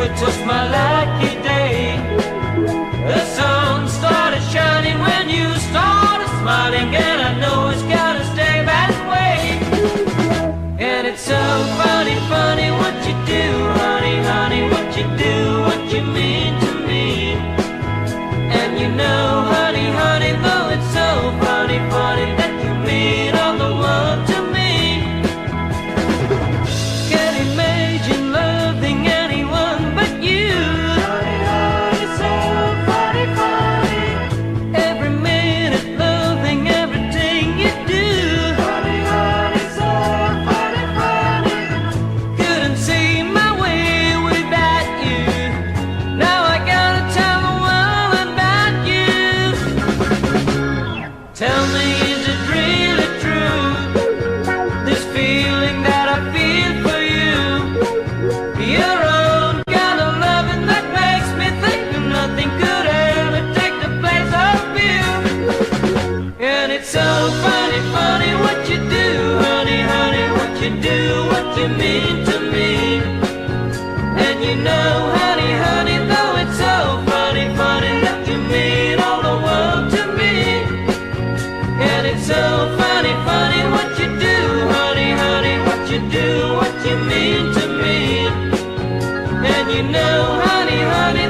it was my lucky day. The sun started shining when you started smiling, and I know it's gotta stay that way. And it's so funny, funny what you do, honey, honey, what you do, what you mean to me. And you know, honey, honey, though it's so funny, funny that you mean all the world to me. Can't imagine loving anyone but you. Honey, honey, so funny, funny. Every minute loving everything you do. Honey, honey, so funny, funny. Couldn't see my way without you. Now I gotta tell the world about you. Tell me, is it really true? This feeling that I feel for you. Your own kind of loving that makes me think that nothing could ever take the place of you. And it's so funny, funny what you do, honey, honey, what you do, what you mean to me. And you know, honey, honey, though it's so funny, funny that you mean all the world to me. And it's so funny, funny what you do, honey, honey, what you do, what you mean to me. And you know, honey, honey,